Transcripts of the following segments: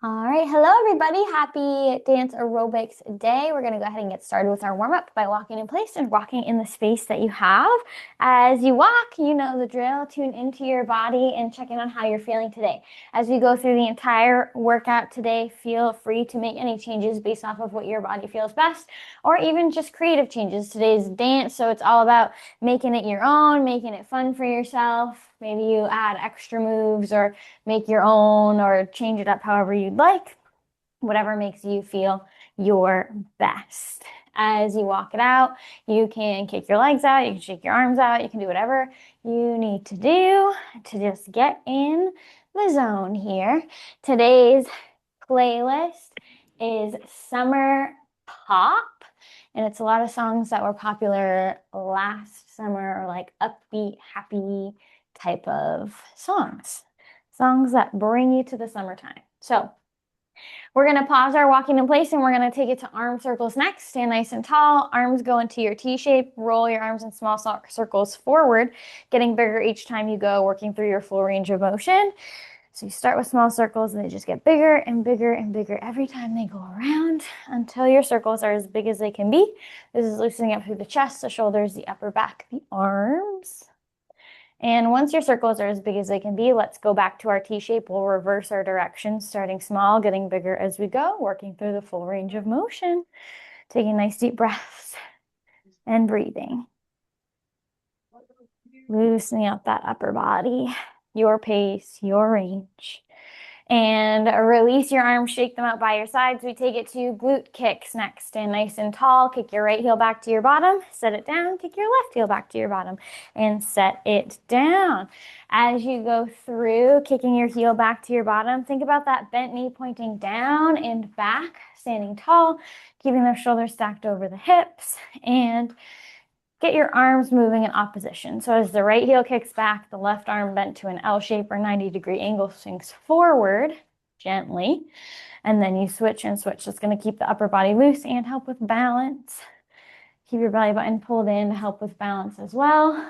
All right, hello everybody. Happy dance aerobics day. We're going to go ahead and get started with our warm up by walking in place and walking in the space that you have. As you walk, you know the drill. Tune into your body and check in on how you're feeling today. As we go through the entire workout today, feel free to make any changes based off of what your body feels best, or even just creative changes. Today's dance, so it's all about making it your own, making it fun for yourself. Maybe you add extra moves or make your own or change it up however you'd like, whatever makes you feel your best. As you walk it out, you can kick your legs out, you can shake your arms out, you can do whatever you need to do to just get in the zone here. Today's playlist is Summer Pop, and it's a lot of songs that were popular last summer, or like upbeat, happy type of songs that bring you to the summertime. So we're going to pause our walking in place and we're going to take it to arm circles next. Stand nice and tall. Arms go into your T shape. Roll your arms in small circles forward, getting bigger each time you go, working through your full range of motion. So you start with small circles and they just get bigger and bigger and bigger every time they go around until your circles are as big as they can be. This is loosening up through the chest, the shoulders, the upper back, the arms. And once your circles are as big as they can be, let's go back to our T shape. We'll reverse our direction, starting small, getting bigger as we go, working through the full range of motion. Taking nice deep breaths and breathing. Loosening up that upper body, your pace, your range. And release your arms, shake them out by your sides. We take it to glute kicks next. Stand nice and tall. Kick your right heel back to your bottom. Set it down. Kick your left heel back to your bottom and set it down. As you go through kicking your heel back to your bottom, think about that bent knee pointing down and back, standing tall, keeping those shoulders stacked over the hips, and get your arms moving in opposition. So as the right heel kicks back, the left arm bent to an L shape or 90-degree angle swings forward gently. And then you switch and switch. That's going to keep the upper body loose and help with balance. Keep your belly button pulled in to help with balance as well.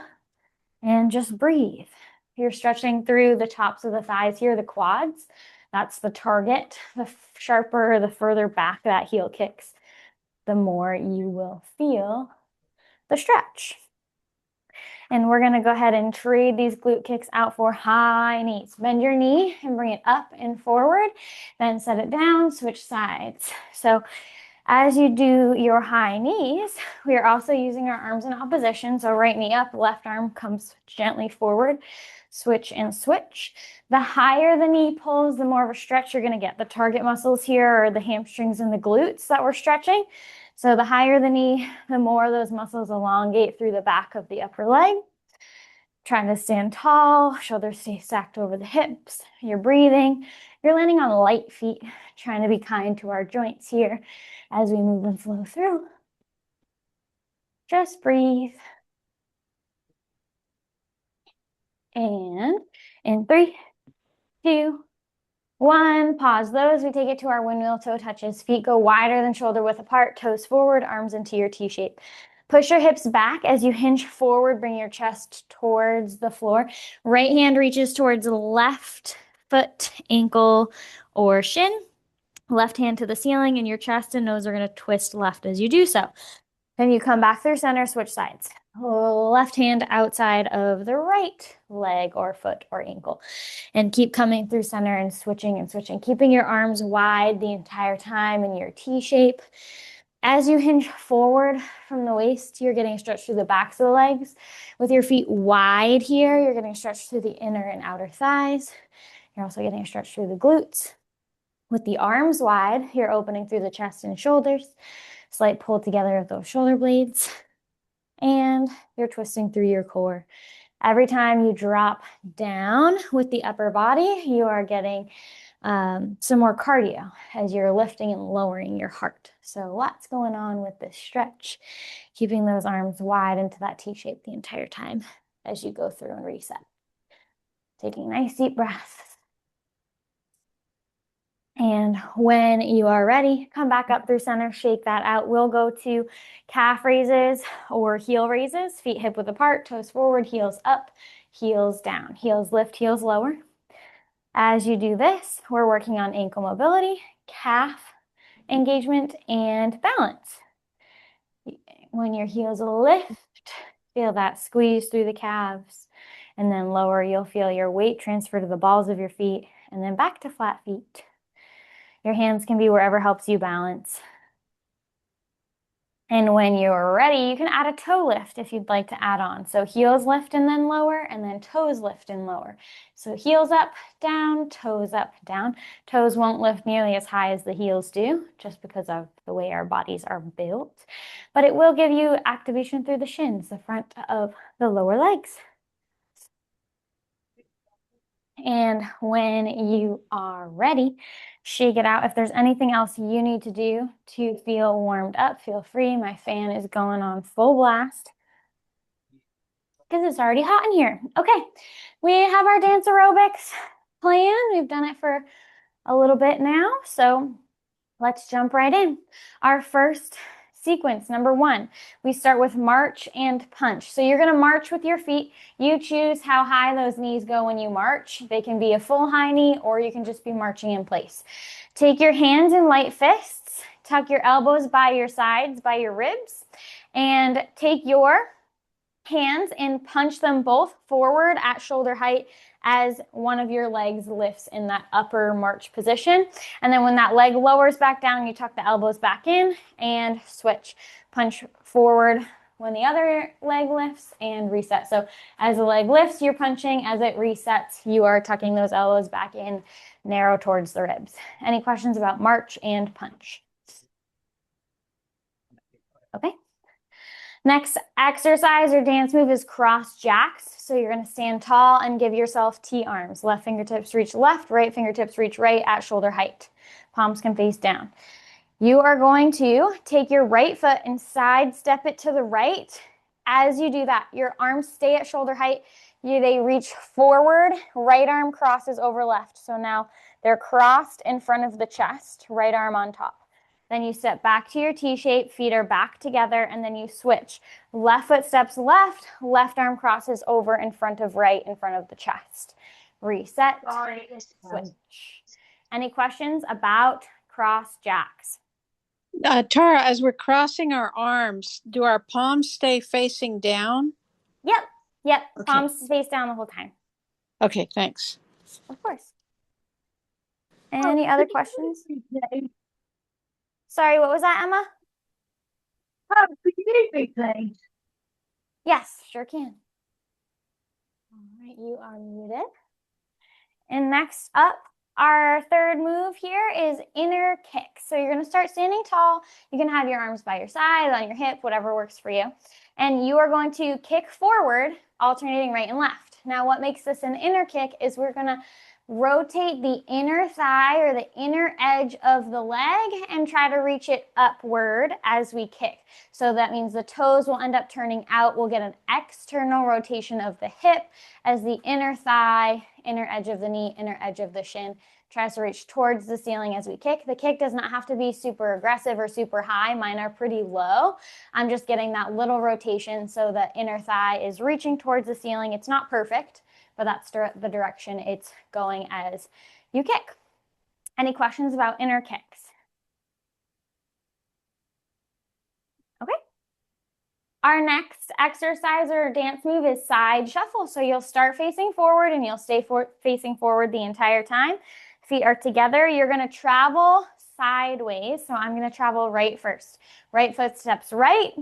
And just breathe. You're stretching through the tops of the thighs here, the quads. That's the target. The sharper, the further back that heel kicks, the more you will feel the stretch. And we're going to go ahead and trade these glute kicks out for high knees. Bend your knee and bring it up and forward. Then set it down, switch sides. So as you do your high knees, we are also using our arms in opposition. So right knee up, left arm comes gently forward. Switch and switch. The higher the knee pulls, the more of a stretch you're going to get. The target muscles here are the hamstrings and the glutes that we're stretching. So the higher the knee, the more those muscles elongate through the back of the upper leg. Trying to stand tall, shoulders stay stacked over the hips. You're breathing. You're landing on light feet, trying to be kind to our joints here as we move and flow through. Just breathe. And in 3, 2, 1, pause those. We take it to our windmill toe touches. Feet go wider than shoulder width apart, toes forward, arms into your T shape. Push your hips back as you hinge forward, bring your chest towards the floor. Right hand reaches towards left foot, ankle, or shin. Left hand to the ceiling, and your chest and nose are going to twist left as you do so. Then you come back through center, switch sides. Left hand outside of the right leg or foot or ankle. And keep coming through center and switching, keeping your arms wide the entire time in your T shape. As you hinge forward from the waist, you're getting stretched through the backs of the legs. With your feet wide here, you're getting stretched through the inner and outer thighs. You're also getting stretched through the glutes. With the arms wide, you're opening through the chest and shoulders. Slight pull together of those shoulder blades. And you're twisting through your core. Every time you drop down with the upper body, you are getting some more cardio as you're lifting and lowering your heart. So lots going on with this stretch, keeping those arms wide into that T shape the entire time as you go through and reset. Taking nice deep breaths. And when you are ready, come back up through center, shake that out. We'll go to calf raises or heel raises, feet hip width apart, toes forward, heels up, heels down. Heels lift, heels lower. As you do this, we're working on ankle mobility, calf engagement, and balance. When your heels lift, feel that squeeze through the calves, and then lower, you'll feel your weight transfer to the balls of your feet, and then back to flat feet. Your hands can be wherever helps you balance. And when you're ready, you can add a toe lift if you'd like to add on. So heels lift and then lower, and then toes lift and lower. So heels up, down, toes up, down. Toes won't lift nearly as high as the heels do, just because of the way our bodies are built. But it will give you activation through the shins, the front of the lower legs. And when you are ready, shake it out. If there's anything else you need to do to feel warmed up, feel free. My fan is going on full blast because it's already hot in here. Okay, we have our dance aerobics plan. We've done it for a little bit now, so let's jump right in. Our first sequence, number 1, we start with march and punch. So you're going to march with your feet. You choose how high those knees go when you march. They can be a full high knee, or you can just be marching in place. Take your hands in light fists, tuck your elbows by your sides, by your ribs, and take your hands and punch them both forward at shoulder height as one of your legs lifts in that upper march position. And then when that leg lowers back down, you tuck the elbows back in and switch. Punch forward when the other leg lifts and reset. So as the leg lifts, you're punching. As it resets, you are tucking those elbows back in, narrow towards the ribs. Any questions about march and punch? Okay. Next exercise or dance move is cross jacks. So you're going to stand tall and give yourself T-arms. Left fingertips reach left, right fingertips reach right at shoulder height. Palms can face down. You are going to take your right foot and side step it to the right. As you do that, your arms stay at shoulder height. They reach forward, right arm crosses over left. So now they're crossed in front of the chest, right arm on top. Then you step back to your T-shape, feet are back together, and then you switch. Left foot steps left, left arm crosses over in front of right, in front of the chest. Reset, switch. Any questions about cross jacks? Tara, as we're crossing our arms, do our palms stay facing down? Yep. Okay. Palms face down the whole time. Okay, thanks. Of course. Any other questions? Sorry, what was that, Emma? Could you repeat, please? Yes, sure can. All right, you are muted. And next up, our third move here is inner kick. So you're going to start standing tall. You can have your arms by your side, on your hip, whatever works for you. And you are going to kick forward, alternating right and left. Now, what makes this an inner kick is we're going to rotate the inner thigh or the inner edge of the leg and try to reach it upward as we kick. So that means the toes will end up turning out. We'll get an external rotation of the hip as the inner thigh, inner edge of the knee, inner edge of the shin tries to reach towards the ceiling as we kick. The kick does not have to be super aggressive or super high. Mine are pretty low. I'm just getting that little rotation so the inner thigh is reaching towards the ceiling. It's not perfect, but that's the direction it's going as you kick. Any questions about inner kicks? Okay. Our next exercise or dance move is side shuffle. So you'll start facing forward and you'll stay facing forward the entire time. Feet are together. You're going to travel sideways. So I'm going to travel right first. Right foot steps right,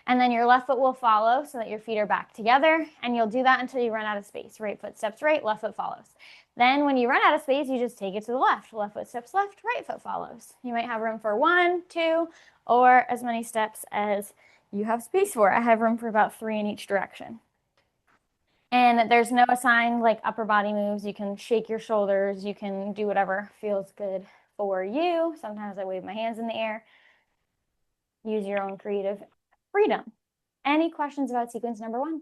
and then your left foot will follow so that your feet are back together. And you'll do that until you run out of space. Right foot steps right, left foot follows. Then when you run out of space, you just take it to the left. Left foot steps left, right foot follows. You might have room for 1, 2, or as many steps as you have space for. I have room for about 3 in each direction. And there's no assigned like upper body moves. You can shake your shoulders. You can do whatever feels good for you. Sometimes I wave my hands in the air. Use your own creative freedom. Any questions about sequence number 1?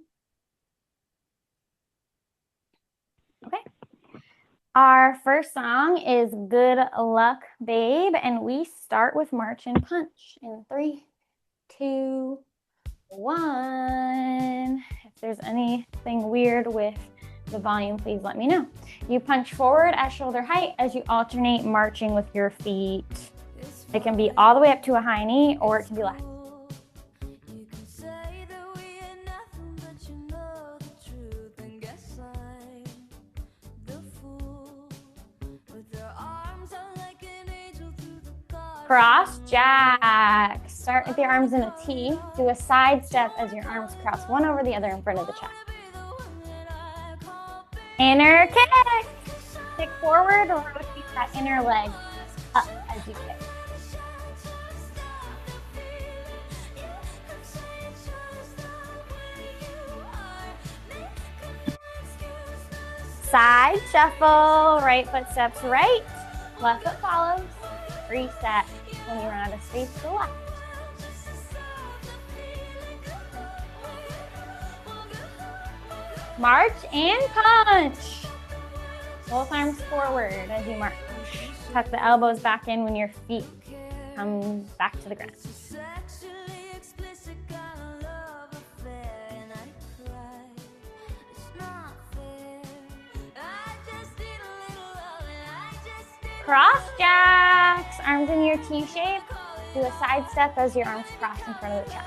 Okay. Our first song is Good Luck, Babe, and we start with march and punch in 3, 2, 1. If there's anything weird with the volume, please let me know. You punch forward at shoulder height as you alternate marching with your feet. It can be all the way up to a high knee, or it can be left. Cross jack. Start with your arms in a T. Do a side step as your arms cross one over the other in front of the chest. Inner kick. Kick forward or rotate that inner leg up as you kick. Side shuffle. Right foot steps right. Left foot follows. Reset when you run out of space to the left. March and punch. Both arms forward as you march. Tuck the elbows back in when your feet come back to the ground. Cross jacks. Arms in your T shape. Do a side step as your arms cross in front of the chest.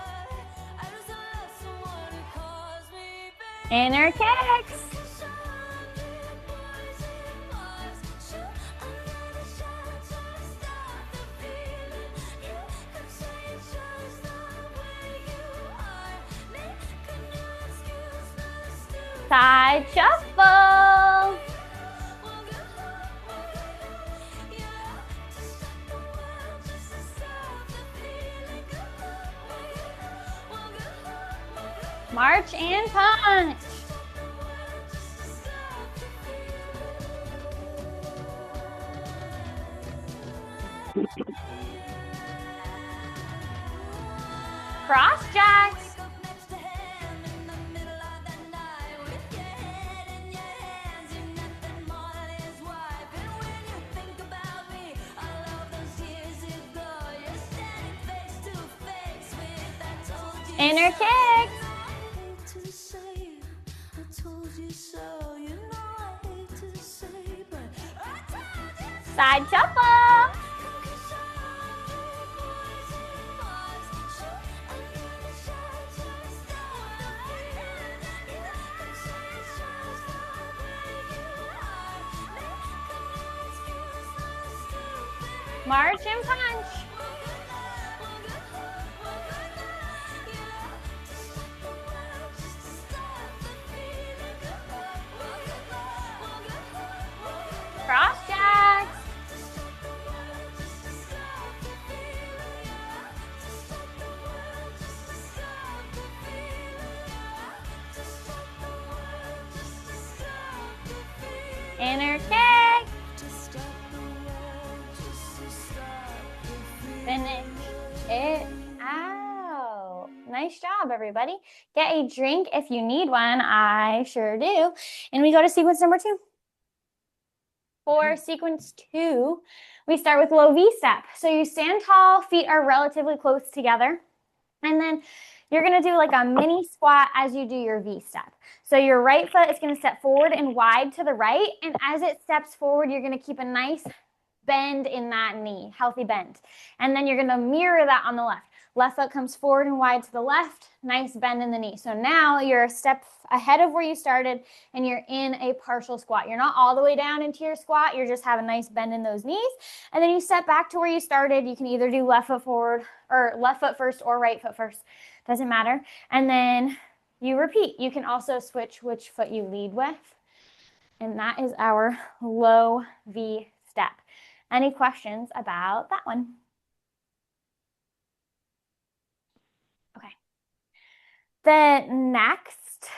Inner kicks. Side shuffle. March and punch. Cross jacks. Inner kicks. Side shuffle. March and punch. Cross jacks. Inner kick. Finish it out. Nice job, everybody. Get a drink if you need one. I sure do. And we go to sequence number 2. For sequence 2, we start with low V step. So you stand tall, feet are relatively close together. And then you're gonna do like a mini squat as you do your V step. So your right foot is gonna step forward and wide to the right. And as it steps forward, you're gonna keep a nice bend in that knee, healthy bend. And then you're gonna mirror that on the left. Left foot comes forward and wide to the left, nice bend in the knee. So now you're a step ahead of where you started and you're in a partial squat. You're not all the way down into your squat, you're just having a nice bend in those knees. And then you step back to where you started. You can either do left foot forward or left foot first or right foot first, doesn't matter. And then you repeat. You can also switch which foot you lead with. And that is our low V step. Any questions about that one? Okay. The next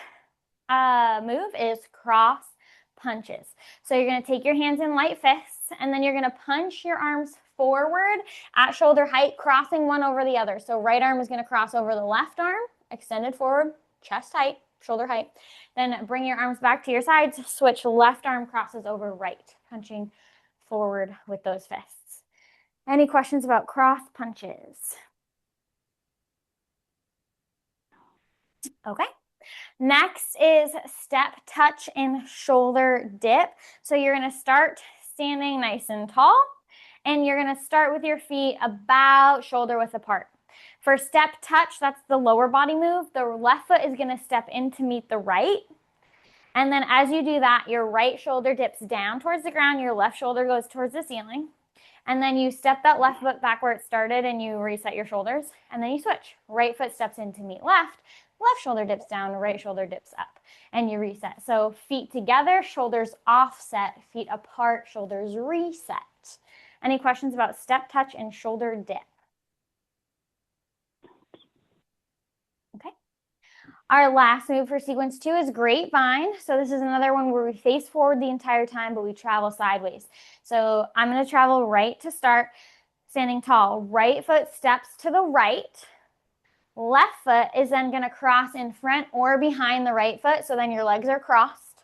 move is cross punches. So you're going to take your hands in light fists, and then you're going to punch your arms forward at shoulder height, crossing one over the other. So right arm is going to cross over the left arm, extended forward, chest height, shoulder height. Then bring your arms back to your sides, switch left arm crosses over right, punching forward with those fists. Any questions about cross punches? Okay. Next is step, touch, and shoulder dip. So you're going to start standing nice and tall, and you're going to start with your feet about shoulder width apart. For step touch, that's the lower body move. The left foot is going to step in to meet the right. And then as you do that, your right shoulder dips down towards the ground, your left shoulder goes towards the ceiling. And then you step that left foot back where it started and you reset your shoulders. And then you switch. Right foot steps in to meet left. Left shoulder dips down, right shoulder dips up. And you reset. So feet together, shoulders offset, feet apart, shoulders reset. Any questions about step, touch, and shoulder dip? Okay. Our last move for sequence 2 is grapevine. So this is another one where we face forward the entire time, but we travel sideways. So I'm going to travel right to start, standing tall. Right foot steps to the right. Left foot is then going to cross in front or behind the right foot. So then your legs are crossed.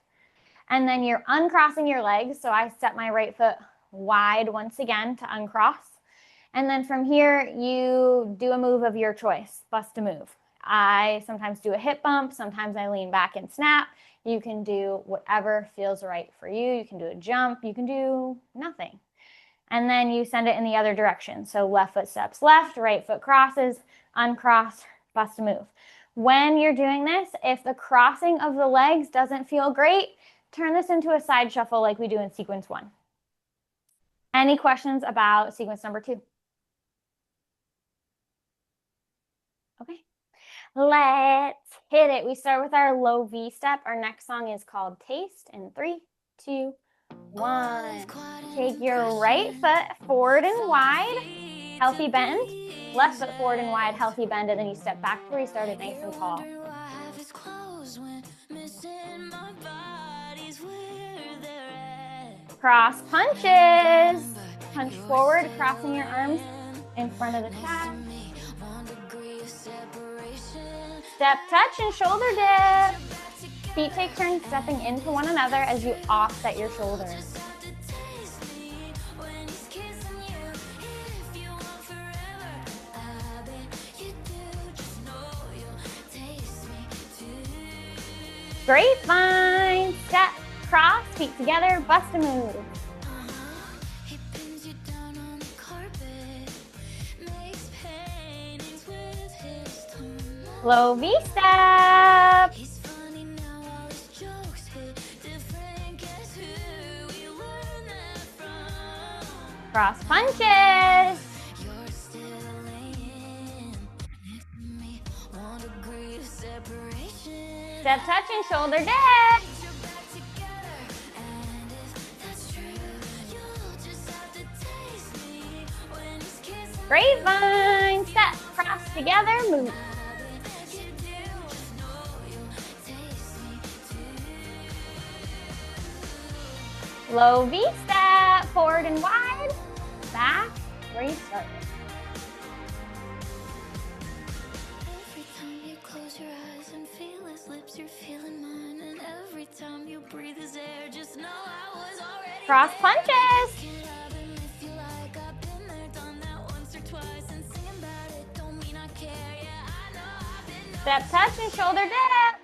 And then you're uncrossing your legs. So I step my right foot wide once again to uncross. And then from here, you do a move of your choice, bust a move. I sometimes do a hip bump. Sometimes I lean back and snap. You can do whatever feels right for you. You can do a jump. You can do nothing. And then you send it in the other direction. So left foot steps left, right foot crosses, uncross, bust a move. When you're doing this, if the crossing of the legs doesn't feel great, turn this into a side shuffle like we do in sequence 1. Any questions about sequence number 2? Okay. Let's hit it. We start with our low V step. Our next song is called Taste in 3, 2, 1. Take your right foot forward and wide, healthy bend. Left foot forward and wide, healthy bend, and then you step back to where you started, nice and tall. Cross punches. Punch forward, crossing your arms in front of the chest. Step, touch, and shoulder dip. Feet take turns stepping into one another as you offset your shoulders. Grapevine. Step, cross, feet together, bust a move. Low V step. Cross punches. Step, touch, and shoulder dip. Grapevine. Step, cross together, move. Low V step, forward and wide, back where you started. Every time you close your eyes and feel his lips, you're feeling mine. And every time you breathe his air, just know I was already cross punches. Step, touch, and shoulder dip.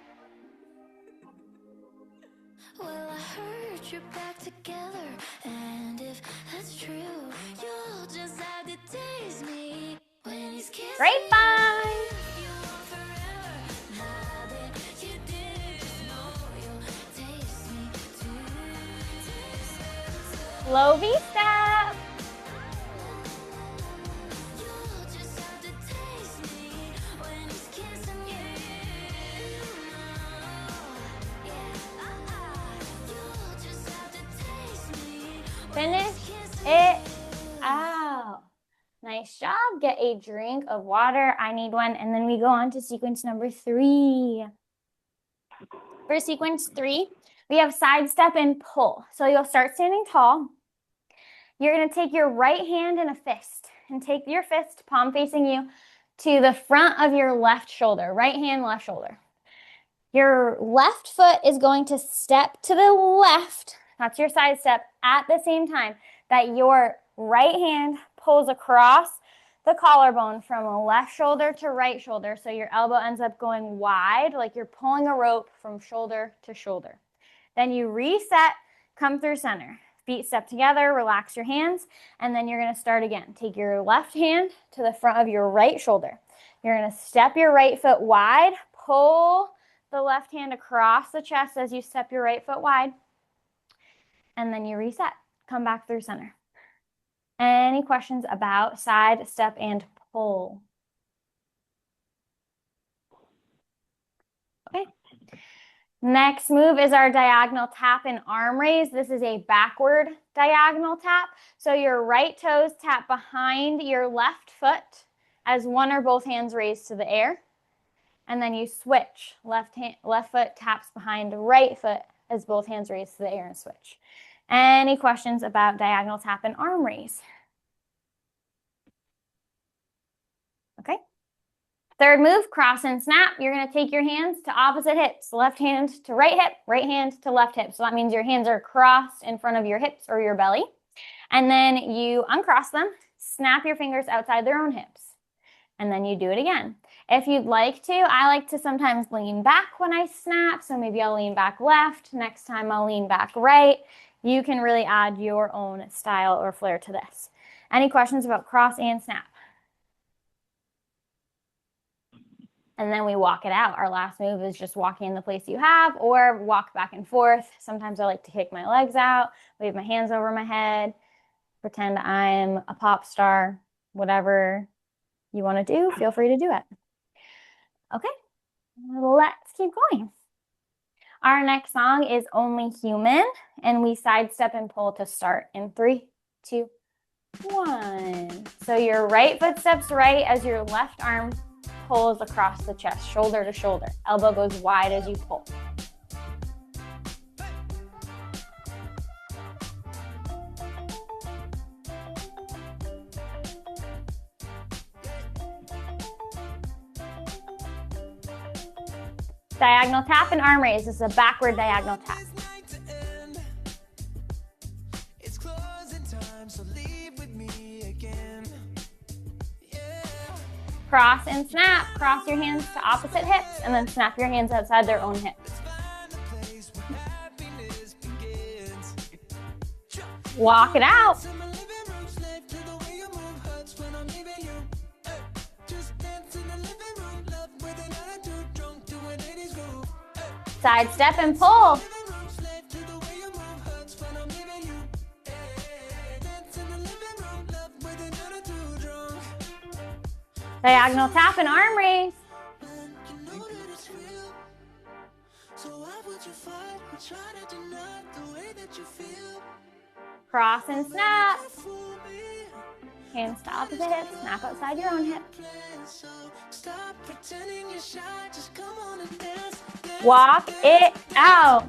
Well, I heard you're back together, and if that's true, you'll just have to taste me when he's kissing. Grapevine. Low V step. Finish it out. Nice job. Get a drink of water. I need one. And then we go on to sequence number 3. For sequence 3, we have side step and pull. So you'll start standing tall. You're going to take your right hand in a fist and take your fist, palm facing you, to the front of your left shoulder. Right hand, left shoulder. Your left foot is going to step to the left. That's your side step at the same time that your right hand pulls across the collarbone from left shoulder to right shoulder. So your elbow ends up going wide, like you're pulling a rope from shoulder to shoulder. Then you reset, come through center. Feet step together, relax your hands, and then you're going to start again. Take your left hand to the front of your right shoulder. You're going to step your right foot wide, pull the left hand across the chest as you step your right foot wide, and then you reset. Come back through center. Any questions about side, step, and pull? Okay. Next move is our diagonal tap and arm raise. This is a backward diagonal tap. So your right toes tap behind your left foot as one or both hands raised to the air. And then you switch. Left foot taps behind right foot as both hands raised to the air and switch. Any questions about diagonal tap and arm raise? Okay. Third move, cross and snap. You're going to take your hands to opposite hips. Left hand to right hip, right hand to left hip. So that means your hands are crossed in front of your hips or your belly. And then you uncross them, snap your fingers outside their own hips. And then you do it again. If you'd like to, I like to sometimes lean back when I snap. So maybe I'll lean back left. Next time I'll lean back right. You can really add your own style or flair to this. Any questions about cross and snap? And then we walk it out. Our last move is just walking in the place you have or walk back and forth. Sometimes I like to kick my legs out, wave my hands over my head, pretend I'm a pop star, whatever you want to do, feel free to do it. Okay, let's keep going. Our next song is Only Human, and we sidestep and pull to start in 3, 2, 1. So your right foot steps right as your left arm pulls across the chest, shoulder to shoulder. Elbow goes wide as you pull. Diagonal tap and arm raise. This is a backward diagonal tap. Cross and snap. Cross your hands to opposite hips and then snap your hands outside their own hips. Walk it out. Side step and pull. Diagonal tap and arm raise. Cross and snap. Hands to opposite hips. Snap outside your own hip. Walk it out.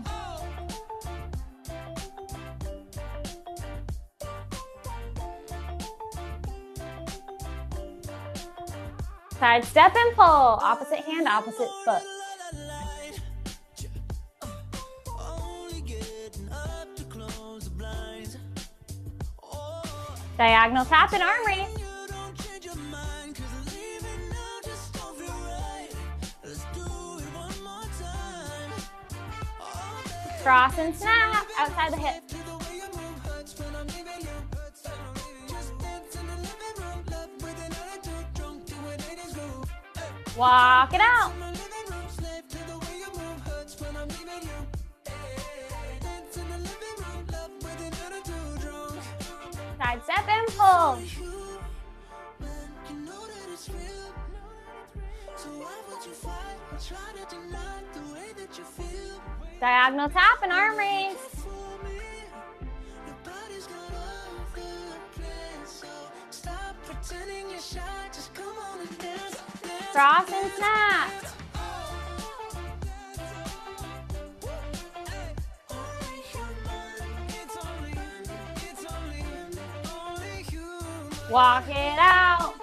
Side step and pull. Opposite hand, opposite foot. Diagonal tap and arm raise. Cross and snap outside the hip. Walk it out. Side step and pull. Diagonal tap and arm raise. Cross and snap. Walk it out.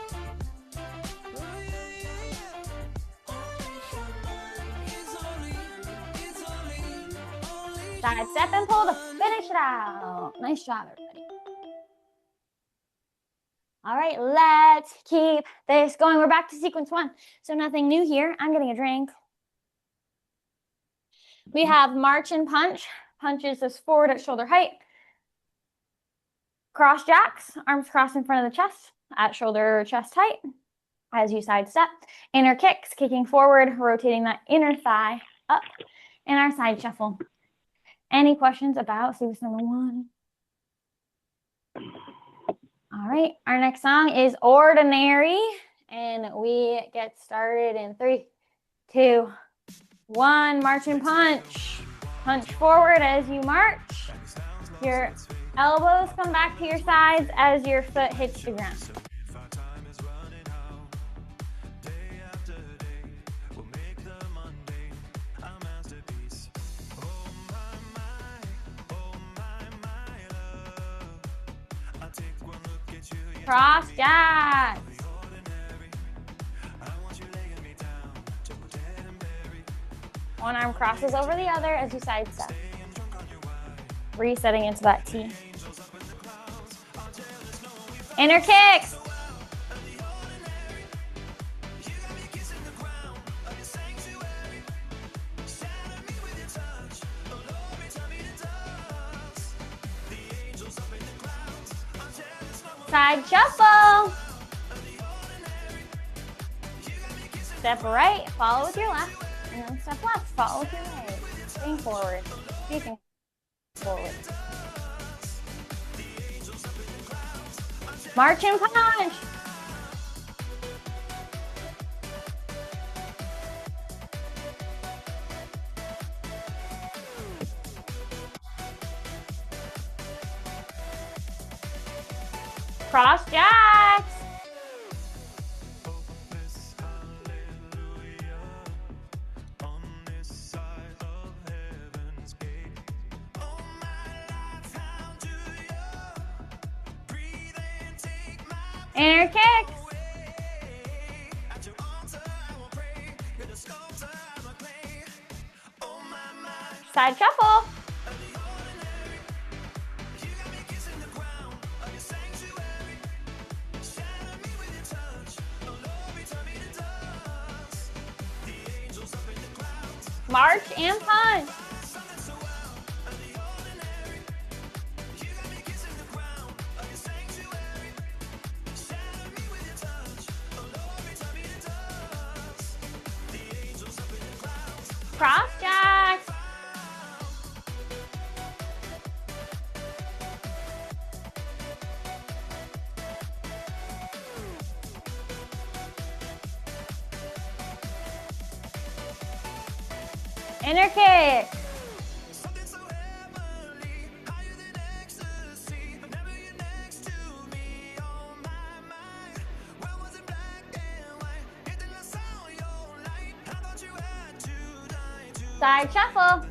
Side step and pull to finish it out. Nice job, everybody. All right, let's keep this going. We're back to sequence 1. So nothing new here. I'm getting a drink. We have march and punch. Punches us forward at shoulder height. Cross jacks, arms crossed in front of the chest at shoulder chest height as you sidestep. Inner kicks, kicking forward, rotating that inner thigh up. And our side shuffle. Any questions about sequence number 1? All right, our next song is Ordinary. And we get started in 3, 2, 1. March and punch. Punch forward as you march. Your elbows come back to your sides as your foot hits the ground. Cross jacks. One arm crosses over the other as you sidestep. Resetting into that T. Inner kicks. Side shuffle. Step right, follow with your left. And then step left, follow with your right. Staying forward, facing forward. March and punch. Cross jacks. Inner kicks. Side shuffle. March and punch. Cross jacks. Inner kick. Side shuffle.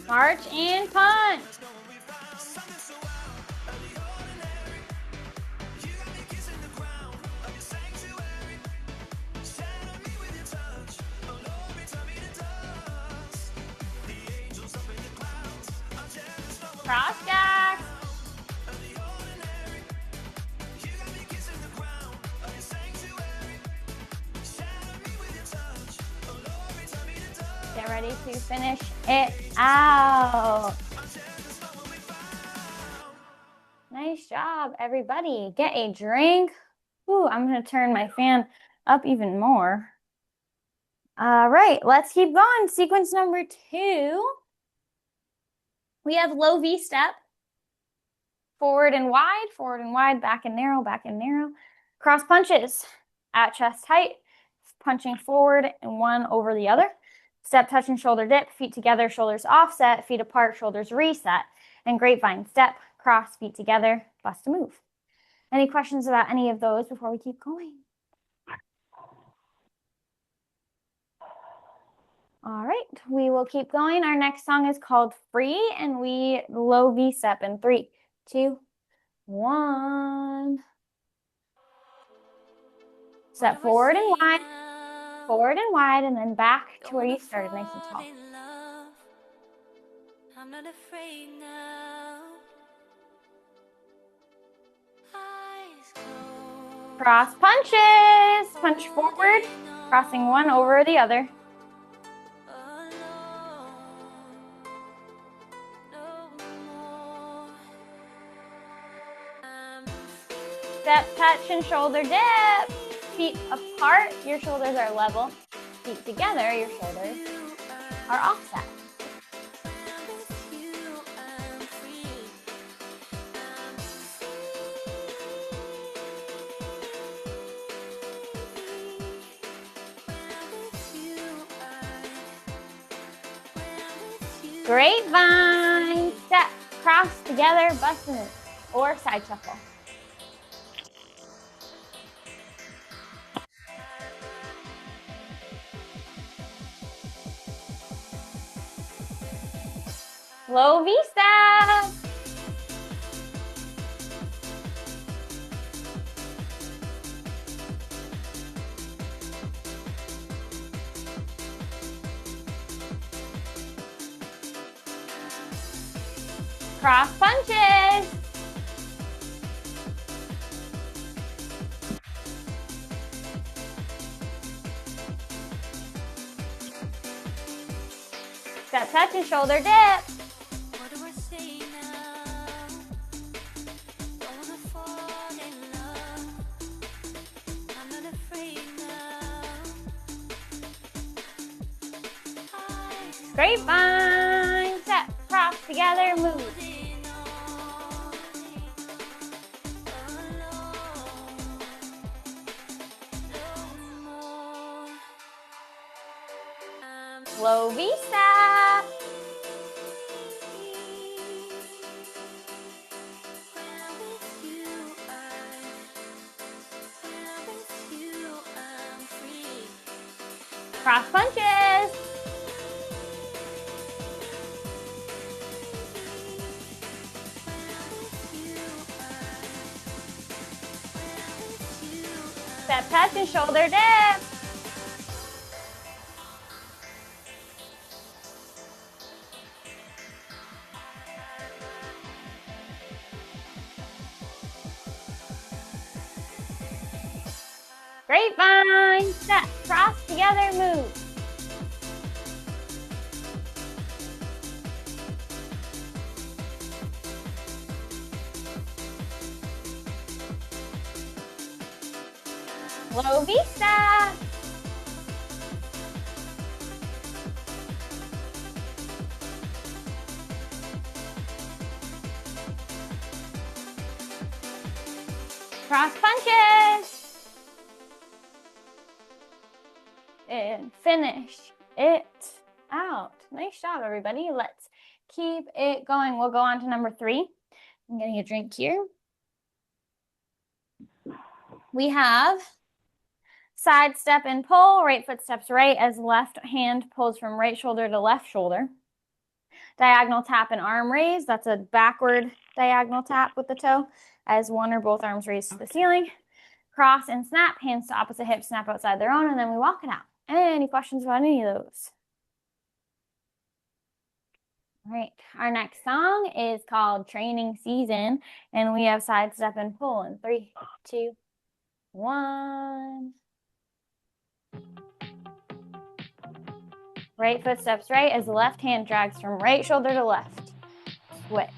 March and punch. Cross jacks. Get ready to finish it out. Nice job, everybody. Get a drink. Ooh, I'm going to turn my fan up even more. All right, let's keep going. Sequence number 2. We have low V step. Forward and wide, back and narrow, back and narrow. Cross punches at chest height, punching forward and one over the other. Step, touch, and shoulder dip. Feet together, shoulders offset, feet apart, shoulders reset. And grapevine step, cross, feet together, bust a move. Any questions about any of those before we keep going? All right, we will keep going. Our next song is called Free, and we low V step in 3, 2, 1. Step forward and wide. Forward and wide, and then back to where you started, nice and tall. I'm not afraid now. Eyes closed. Cross punches. Punch forward, crossing one over the other. Step, touch, and shoulder dip. Feet apart, your shoulders are level. Feet together, your shoulders are offset. Grapevine. Step, cross together, bust and move, or side shuffle. Low V-step. Cross punches. Step, touch, and shoulder dip. What do I say now? Don't wanna fall in love. I'm not afraid now. Grapevine. Step, cross together, move. Low V-step. Cross punches. Step, touch, and shoulder dip. Grapevine. Step, cross together, move. Low V-step. Cross punches. And finish it out. Nice job, everybody. Let's keep it going. We'll go on to number 3. I'm getting a drink here. We have side step and pull. Right foot steps right as left hand pulls from right shoulder to left shoulder. Diagonal tap and arm raise. That's a backward diagonal tap with the toe as one or both arms raised to the ceiling. Cross and snap, hands to opposite hips, snap outside their own, and then we walk it out. Any questions about any of those? All right, our next song is called Training Season, and we have side step and pull in 3, 2, 1. Right foot steps right as the left hand drags from right shoulder to left. Switch.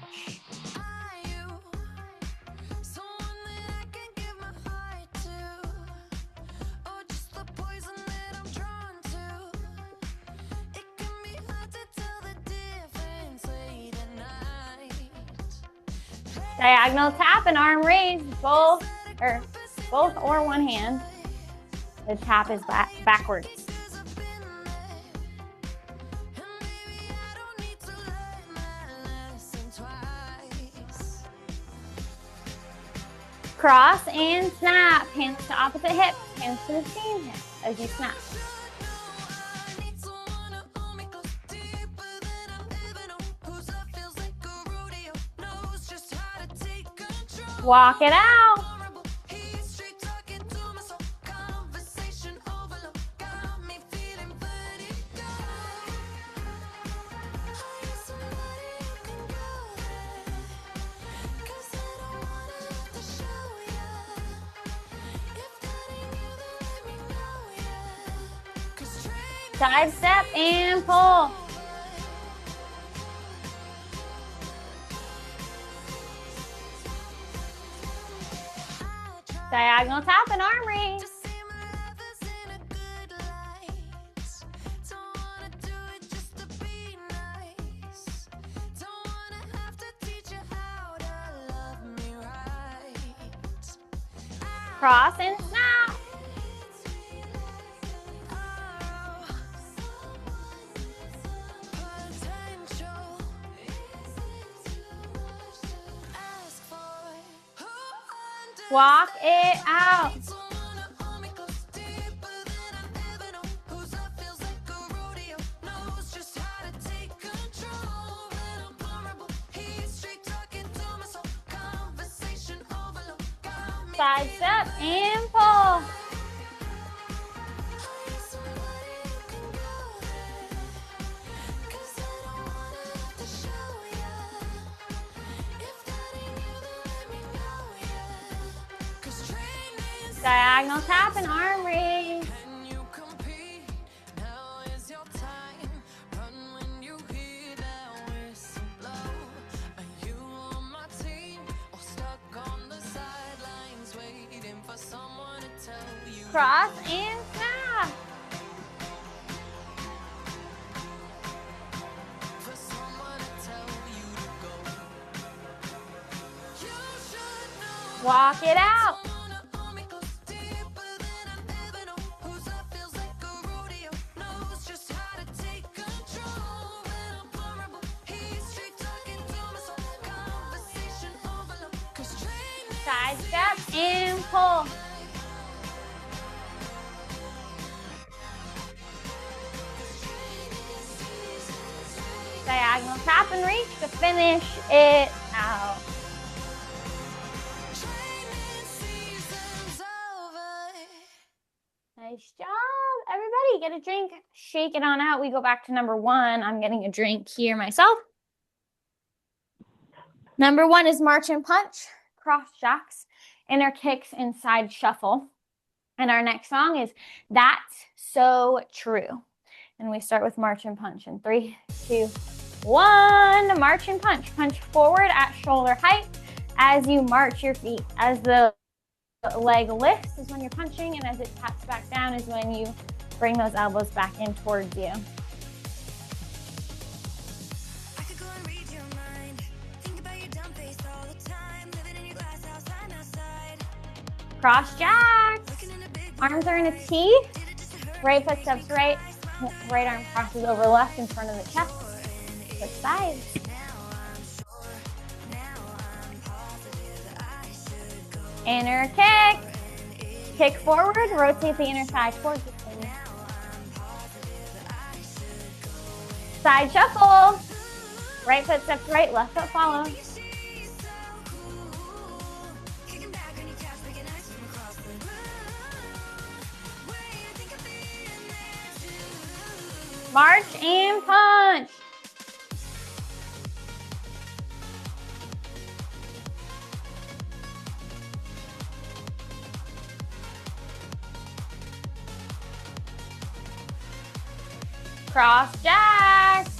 Diagonal tap and arm raise, both or one hand. The tap is backwards. Cross and snap, hands to opposite hips, hands to the same hip as you snap. Walk it out. Side step and pull. Diagonal tap and arm raise. Cross and snap. Walk it out. Side step and pull. Diagonal tap and arm raise. Cross and snap. Walk it out. Side step and pull. Diagonal tap and reach to finish it out. Nice job, everybody. Get a drink, shake it on out. We go back to number 1. I'm getting a drink here myself. Number 1 is march and punch, cross jacks, inner kicks, and side shuffle. And our next song is That's So True. And we start with march and punch in 3, 2, 1. March and punch. Punch forward at shoulder height as you march your feet. As the leg lifts is when you're punching, and as it taps back down is when you bring those elbows back in towards you. Cross jacks. Arms are in a T. Right foot steps right. Right arm crosses over left in front of the chest. Switch sides. Inner kick. Kick forward. Rotate the inner thigh towards you. Side shuffle. Right foot steps right. Left foot follows. March and punch. Cross jacks.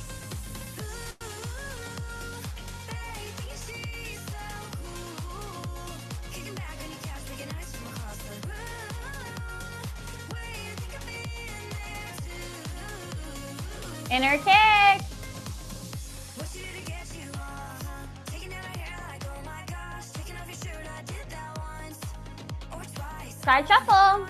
Inner kick. Side shuffle.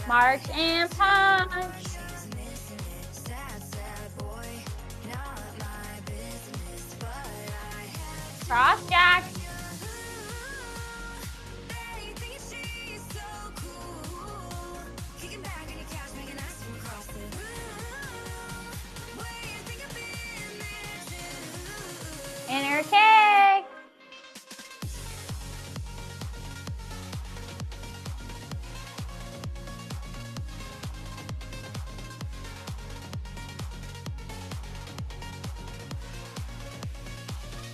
March and punch. Cross jack. Inner kick.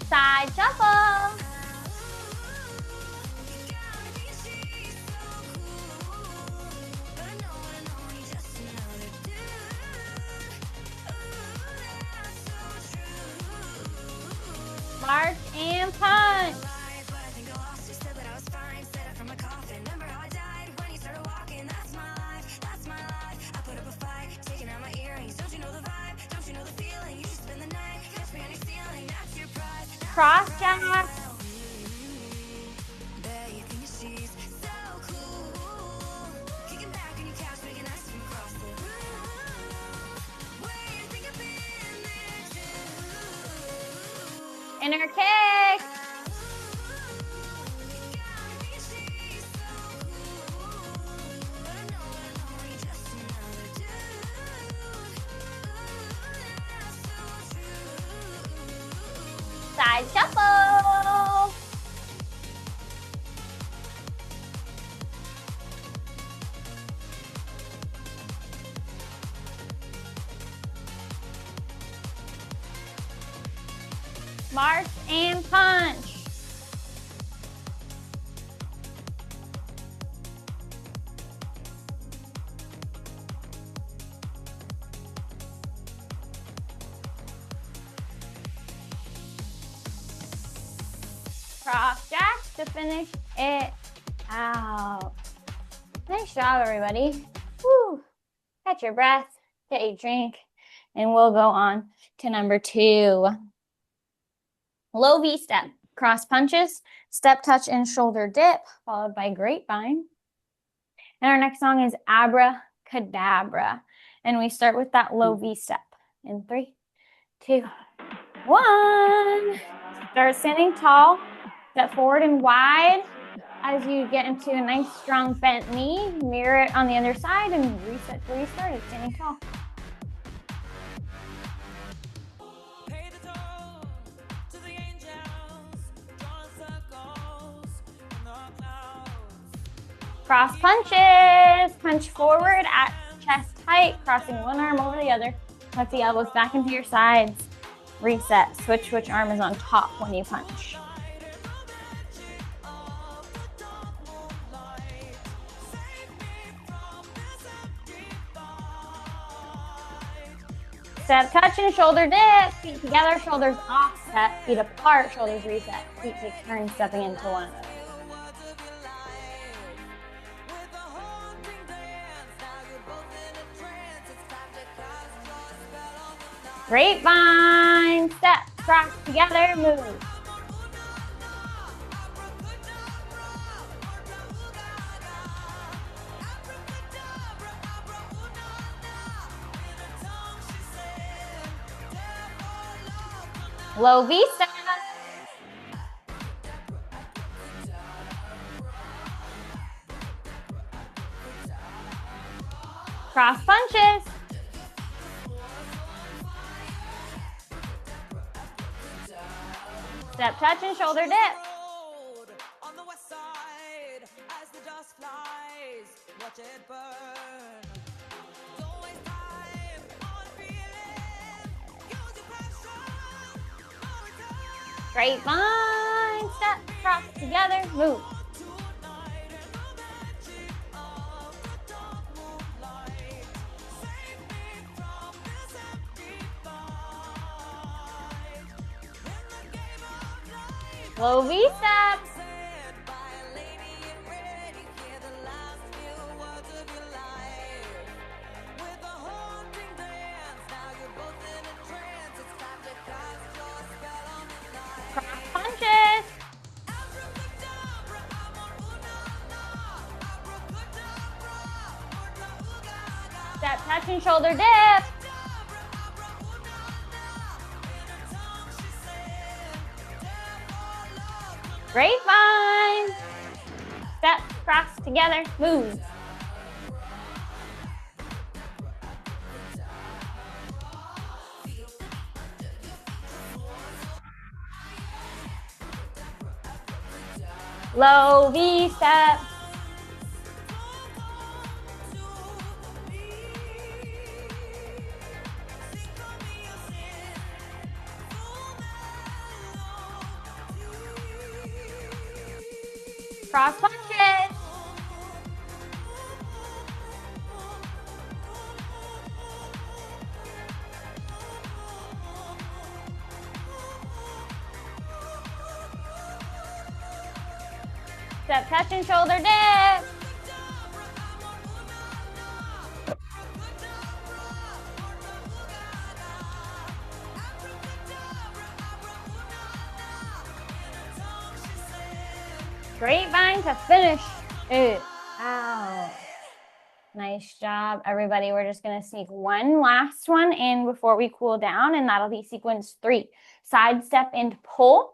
Side shuffle. March and punch. Cross jack. Inner kick. Side shuffle. March and punch. Cross jack to finish it out. Nice job, everybody. Woo. Catch your breath, get a drink, and we'll go on to number 2. Low V step, cross punches, step touch and shoulder dip, followed by grapevine. And our next song is Abracadabra. And we start with that low V step in 3, 2, 1. Start standing tall, step forward and wide. As you get into a nice strong bent knee, mirror it on the other side and reset to where you started, standing tall. Cross punches, punch forward at chest height, crossing one arm over the other. Tuck the elbows back into your sides. Reset, switch which arm is on top when you punch. Step touch and shoulder dip, feet together, shoulders offset, feet apart, shoulders reset. Feet take turns stepping into one another. Grapevine, step, cross together, move. Low V step. Cross punches. Step touch and shoulder dip. On the west side, as the dust flies, watch it burn. Don't waste time on feeling. Use your passion. Grapevine, step, cross together, move. Low V step. Cross punches. Step touch and shoulder dip. Grapevine. Step, cross together, move. Low V step. Cross punches. Step touch and shoulder dip. Grapevine to finish it out. Nice job, everybody. We're just going to sneak one last one in before we cool down, and that'll be sequence 3. Side step and pull,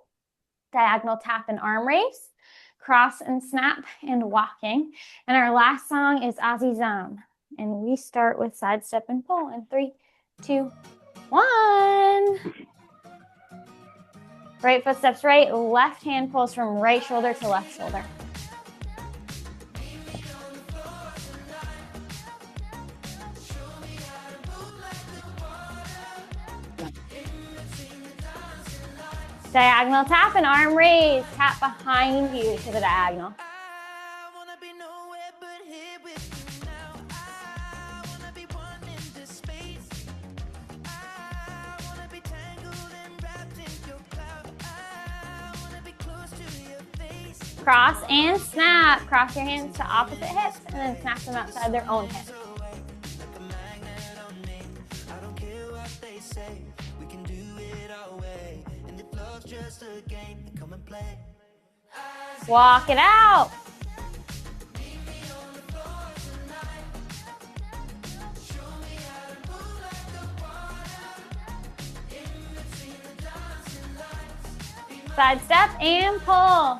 diagonal tap and arm raise, cross and snap and walking. And our last song is Azizam. And we start with side step and pull in 3, 2, 1. Right foot steps right, left hand pulls from right shoulder to left shoulder. Diagonal tap and arm raise. Tap behind you to the diagonal. Cross and snap. Cross your hands to opposite hips and then snap them outside their own hips. Walk it out. Side step and pull.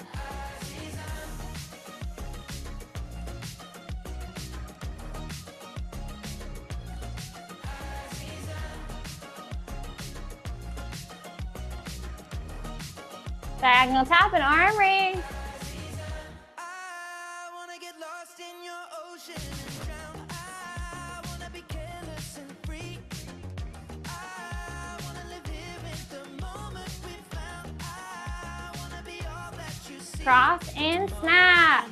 Diagonal tap and arm raise. Cross and snap.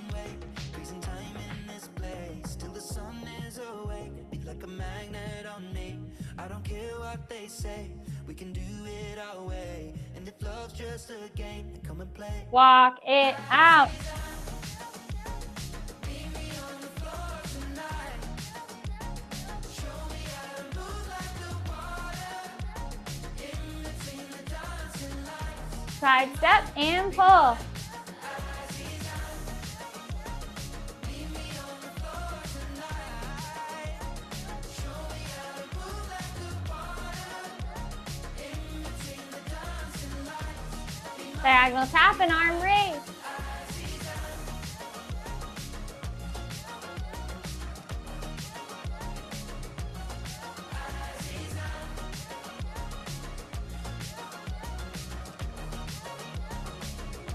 I don't care what they say. We can do it our way. And if love's just a game, then come and play. Walk it out. Side step and pull. Diagonal tap and arm raise.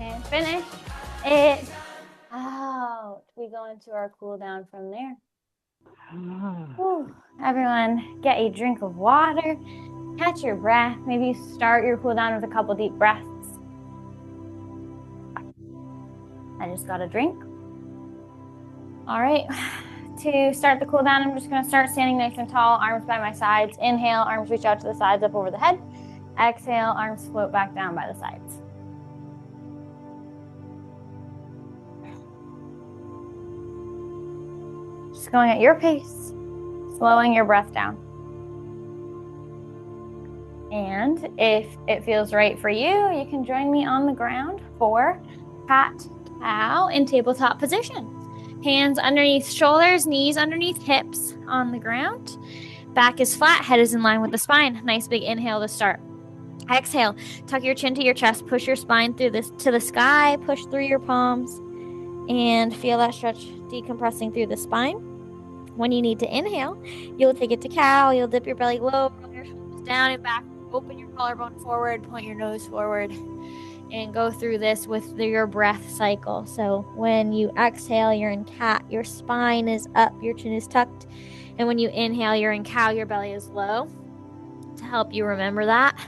And finish it out. We go into our cool down from there. Whew. Everyone, get a drink of water, catch your breath. Maybe start your cool down with a couple deep breaths. I just got a drink. All right, to start the cool down, I'm just gonna start standing nice and tall, arms by my sides. Inhale, arms reach out to the sides, up over the head. Exhale, arms float back down by the sides. Just going at your pace, slowing your breath down. And if it feels right for you, you can join me on the ground for cat cow in tabletop position. Hands underneath shoulders, knees underneath hips on the ground. Back is flat, head is in line with the spine. Nice big inhale to start. Exhale, tuck your chin to your chest, push your spine through this to the sky, push through your palms, and feel that stretch decompressing through the spine. When you need to inhale, you'll take it to cow, you'll dip your belly low, roll your shoulders down and back, open your collarbone forward, point your nose forward, and go through this with your breath cycle. So when you exhale, you're in cat, your spine is up, your chin is tucked. And when you inhale, you're in cow, your belly is low. To help you remember that,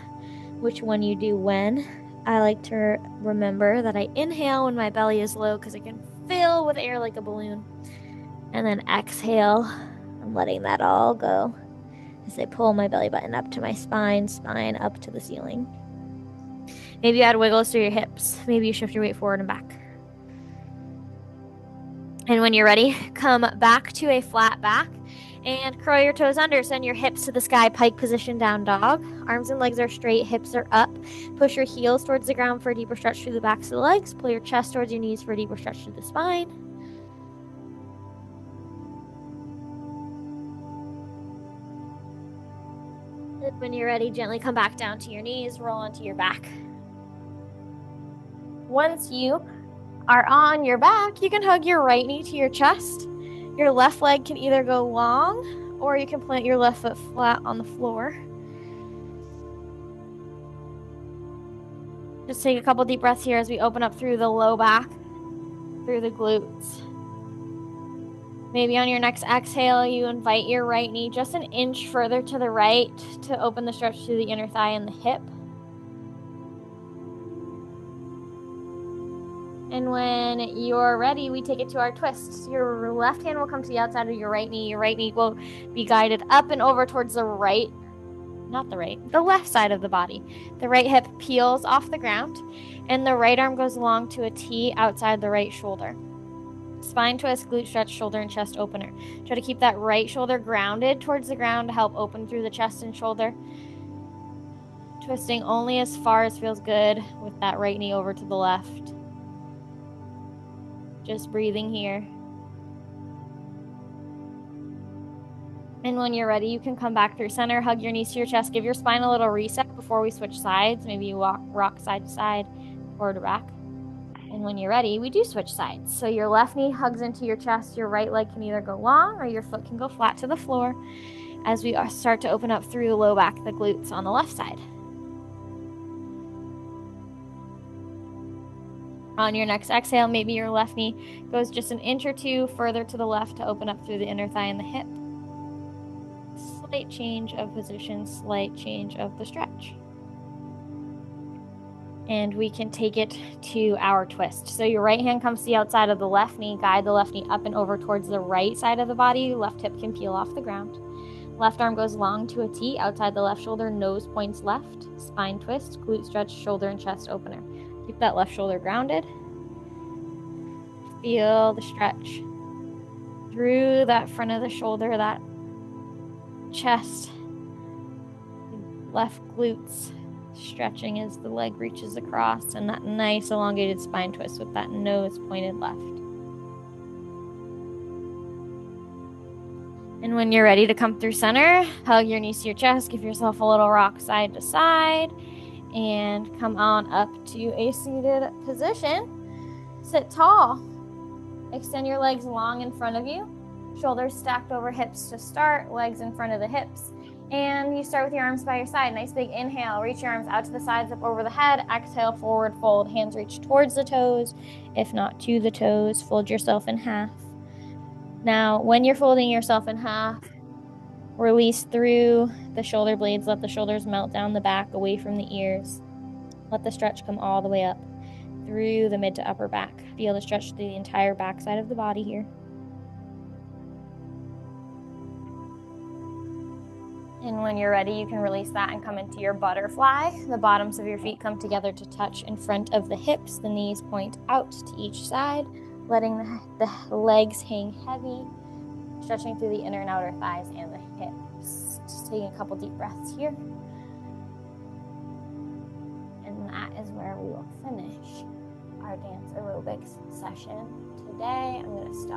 which one you do when, I like to remember that I inhale when my belly is low because I can fill with air like a balloon. And then exhale. I'm letting that all go as I pull my belly button up to my spine up to the ceiling. Maybe you add wiggles through your hips. Maybe you shift your weight forward and back. And when you're ready, come back to a flat back and curl your toes under. Send your hips to the sky, pike position, down dog. Arms and legs are straight, hips are up. Push your heels towards the ground for a deeper stretch through the backs of the legs. Pull your chest towards your knees for a deeper stretch through the spine. And when you're ready, gently come back down to your knees, roll onto your back. Once you are on your back, you can hug your right knee to your chest. Your left leg can either go long or you can plant your left foot flat on the floor. Just take a couple deep breaths here as we open up through the low back, through the glutes. Maybe on your next exhale, you invite your right knee just an inch further to the right to open the stretch through the inner thigh and the hip. And when you're ready, we take it to our twists. Your left hand will come to the outside of your right knee. Your right knee will be guided up and over towards the right, the left side of the body. The right hip peels off the ground, and the right arm goes along to a T outside the right shoulder. Spine twist, glute stretch, shoulder and chest opener. Try to keep that right shoulder grounded towards the ground to help open through the chest and shoulder. Twisting only as far as feels good with that right knee over to the left. Just breathing here. And when you're ready, you can come back through center, hug your knees to your chest, give your spine a little reset before we switch sides. Maybe you rock side to side, forward to back. And when you're ready, we do switch sides. So your left knee hugs into your chest, your right leg can either go long or your foot can go flat to the floor as we start to open up through the low back, the glutes on the left side. On your next exhale, maybe your left knee goes just an inch or two further to the left to open up through the inner thigh and the hip. Slight change of position, slight change of the stretch. And we can take it to our twist. So your right hand comes to the outside of the left knee, guide the left knee up and over towards the right side of the body. Left hip can peel off the ground. Left arm goes long to a T outside the left shoulder, nose points left. Spine twist, glute stretch, shoulder and chest opener. Keep that left shoulder grounded. Feel the stretch through that front of the shoulder, that chest, left glutes stretching as the leg reaches across, and that nice elongated spine twist with that nose pointed left. And when you're ready to come through center, hug your knees to your chest, give yourself a little rock side to side, and come on up to a seated position. Sit tall. Extend your legs long in front of you. Shoulders stacked over hips to start, legs in front of the hips. And you start with your arms by your side. Nice big inhale. Reach your arms out to the sides, up over the head. Exhale, forward fold. Hands reach towards the toes, if not to the toes. Fold yourself in half. Now, when you're folding yourself in half, release through the shoulder blades. Let the shoulders melt down the back, away from the ears. Let the stretch come all the way up through the mid to upper back. Feel the stretch through the entire back side of the body here. And when you're ready, you can release that and come into your butterfly. The bottoms of your feet come together to touch in front of the hips. The knees point out to each side, letting the legs hang heavy, stretching through the inner and outer thighs and the hips. Just taking a couple deep breaths here. And that is where we will finish our dance aerobics session today. I'm going to stop.